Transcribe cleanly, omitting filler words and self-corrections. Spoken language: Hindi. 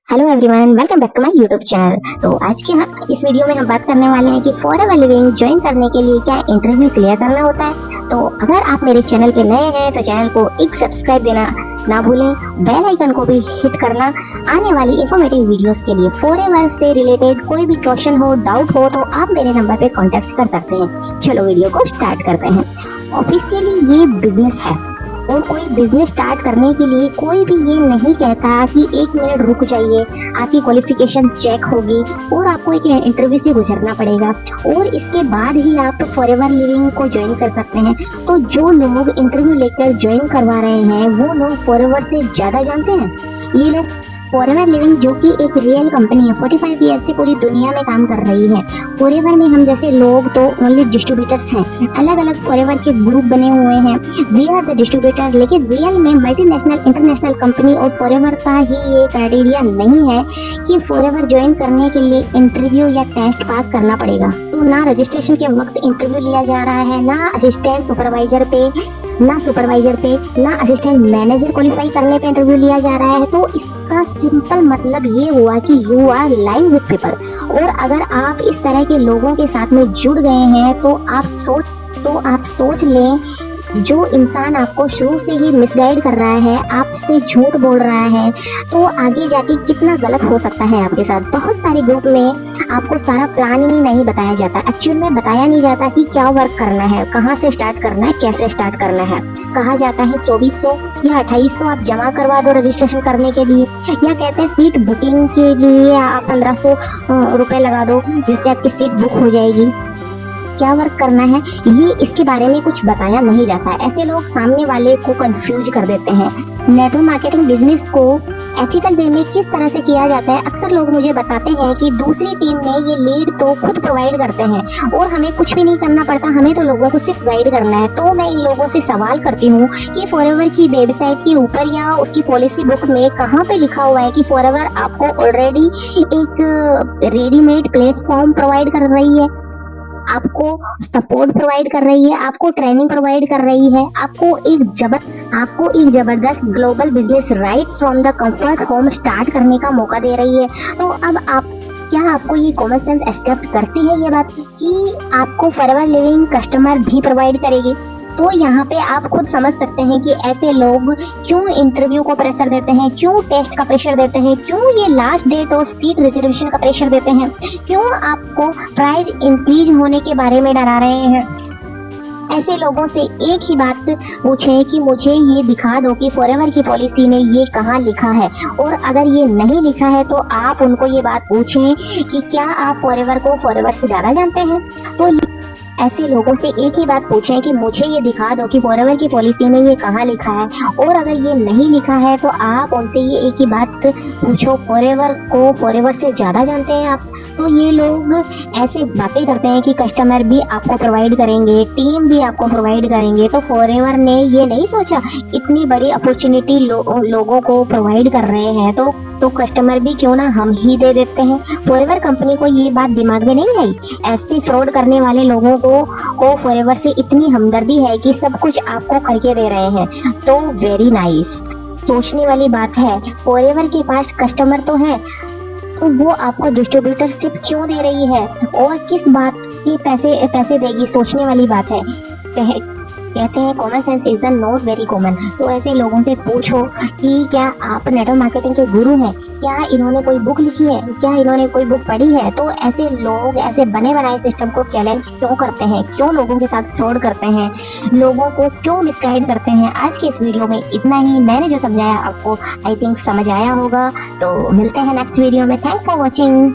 Hello everyone, welcome back to my YouTube channel. तो आज के इस वीडियो में हम बात करने वाले हैं कि फॉरएवर लिविंग ज्वाइन करने के लिए क्या इंटरव्यू क्लियर करना होता है। तो अगर आप मेरे चैनल पे नए हैं तो चैनल को एक सब्सक्राइब देना ना भूलें, बेल आइकन को भी हिट करना आने वाली इंफॉर्मेटिव वीडियोस के लिए। फॉरएवर से रिलेटेड कोई भी क्वेश्चन हो, डाउट हो तो आप मेरे नंबर पे कांटेक्ट कर सकते हैं। चलो वीडियो को स्टार्ट करते हैं। ऑफिशियली ये बिजनेस है और कोई बिजनेस स्टार्ट करने के लिए कोई भी ये नहीं कहता कि 1 मिनट रुक जाइए, आपकी क्वालिफिकेशन चेक होगी और आपको एक इंटरव्यू से गुजरना पड़ेगा और इसके बाद ही आप फॉरएवर लिविंग को ज्वाइन कर सकते हैं। तो जो लोग इंटरव्यू लेकर ज्वाइन करवा रहे हैं वो लोग फॉरएवर से ज़्यादा जानते हैं। ये लोग फॉरएवर लिविंग जो कि एक रियल कंपनी है, 45 ईयर से पूरी दुनिया में काम कर रही है। फॉरएवर में हम जैसे लोग तो ओनली डिस्ट्रीब्यूटर्स हैं, अलग अलग फॉरएवर के ग्रुप बने हुए हैं, वी आर द डिस्ट्रीब्यूटर। लेकिन रियल में मल्टीनेशनल इंटरनेशनल कंपनी और फॉरएवर का ही ये क्राइटेरिया नहीं है कि फॉरएवर ज्वाइन करने के लिए इंटरव्यू या टेस्ट पास करना पड़ेगा। तो ना रजिस्ट्रेशन के वक्त इंटरव्यू लिया जा रहा है, ना असिस्टेंट सुपरवाइजर पे, ना असिस्टेंट मैनेजर क्वालिफाई करने पे इंटरव्यू लिया जा रहा है। तो इसका सिंपल मतलब ये हुआ कि you are live with people. और अगर आप इस तरह के लोगों के साथ में जुड़ गए हैं तो आप सोच लें, जो इंसान आपको शुरू से ही मिसगाइड कर रहा है, आपसे झूठ बोल रहा है, तो आगे जाके कितना गलत हो सकता है आपके साथ। बहुत सारे ग्रुप में आपको सारा प्लान ही नहीं बताया जाता, एक्चुअल में बताया नहीं जाता कि क्या वर्क करना है, कहाँ से स्टार्ट करना है, कैसे स्टार्ट करना है। कहा जाता है 2400 या 2800 आप जमा करवा दो रजिस्ट्रेशन करने के लिए, या कहते हैं सीट बुकिंग के लिए आप 1500 रुपये लगा दो जिससे आपकी सीट बुक हो जाएगी। क्या वर्क करना है ये इसके बारे में कुछ बताया नहीं जाता है। ऐसे लोग सामने वाले को कंफ्यूज कर देते हैं। नेटवर्क मार्केटिंग बिजनेस को एथिकल वे में किस तरह से किया जाता है, अक्सर लोग मुझे बताते हैं कि दूसरी टीम में ये लीड तो खुद प्रोवाइड करते हैं और हमें कुछ भी नहीं करना पड़ता, हमें तो लोगों को सिर्फ गाइड करना है। तो मैं इन लोगों से सवाल करती हूँ कि फॉरएवर की वेबसाइट के ऊपर या उसकी पॉलिसी बुक में कहाँ पे लिखा हुआ है कि फॉरएवर आपको ऑलरेडी एक रेडीमेड प्लेटफॉर्म प्रोवाइड कर रही है, आपको सपोर्ट प्रोवाइड कर रही है, आपको ट्रेनिंग प्रोवाइड कर रही है, आपको एक जबरदस्त global business right from the comfort home start करने का मौका दे रही है। तो अब आपको ये कॉमन सेंस एक्सेप्ट करती है ये बात कि आपको फॉरएवर लिविंग कस्टमर भी प्रोवाइड करेगी। तो यहाँ पे आप खुद समझ सकते हैं कि ऐसे लोग क्यों इंटरव्यू को प्रेशर देते हैं, क्यों टेस्ट का प्रेशर देते हैं, क्यों ये लास्ट डेट और सीट रिजर्वेशन का प्रेशर देते हैं, क्यों आपको प्राइस इंक्रीज होने के बारे में डरा रहे हैं। ऐसे लोगों से एक ही बात पूछें कि मुझे ये दिखा दो कि फॉरएवर की पॉलिसी में ये कहाँ लिखा है, और अगर ये नहीं लिखा है तो आप उनको ये बात पूछें कि क्या आप फॉरएवर को फॉरएवर से ज़्यादा जानते हैं। तो ऐसे लोगों से एक ही बात पूछें कि मुझे ये दिखा दो कि फॉरएवर की पॉलिसी में ये कहाँ लिखा है, और अगर ये नहीं लिखा है तो आप उनसे ये एक ही बात पूछो, फॉरएवर को फॉरएवर से ज़्यादा जानते हैं आप। तो ये लोग ऐसे बातें करते हैं कि कस्टमर भी आपको प्रोवाइड करेंगे, टीम भी आपको प्रोवाइड करेंगे। तो फॉरएवर ने ये नहीं सोचा इतनी बड़ी अपॉर्चुनिटी लोगों को प्रोवाइड कर रहे हैं तो कस्टमर भी क्यों ना हम ही दे देते हैं। फॉरएवर कंपनी को ये बात दिमाग में नहीं आई, ऐसे फ्रॉड करने वाले लोगों को फॉरएवर से इतनी हमदर्दी है कि सब कुछ आपको करके दे रहे हैं। तो वेरी नाइस, सोचने वाली बात है। फॉरएवर के पास कस्टमर तो है, तो वो आपको डिस्ट्रीब्यूटरशिप क्यों दे रही है और किस बात के पैसे देगी, सोचने वाली बात है। कहते हैं common sense is the not very common. तो ऐसे लोगों से पूछो कि क्या आप नेटवर्क मार्केटिंग के गुरु हैं, क्या इन्होंने कोई बुक लिखी है, क्या इन्होंने कोई बुक पढ़ी है। तो ऐसे लोग ऐसे बने बनाए सिस्टम को चैलेंज क्यों करते हैं, क्यों लोगों के साथ फ्रॉड करते हैं, लोगों को क्यों मिसगाइड करते हैं। आज के इस वीडियो में इतना ही। मैंने जो समझाया आपको आई थिंक समझ आया होगा। तो मिलते हैं नेक्स्ट वीडियो में। Thanks for watching.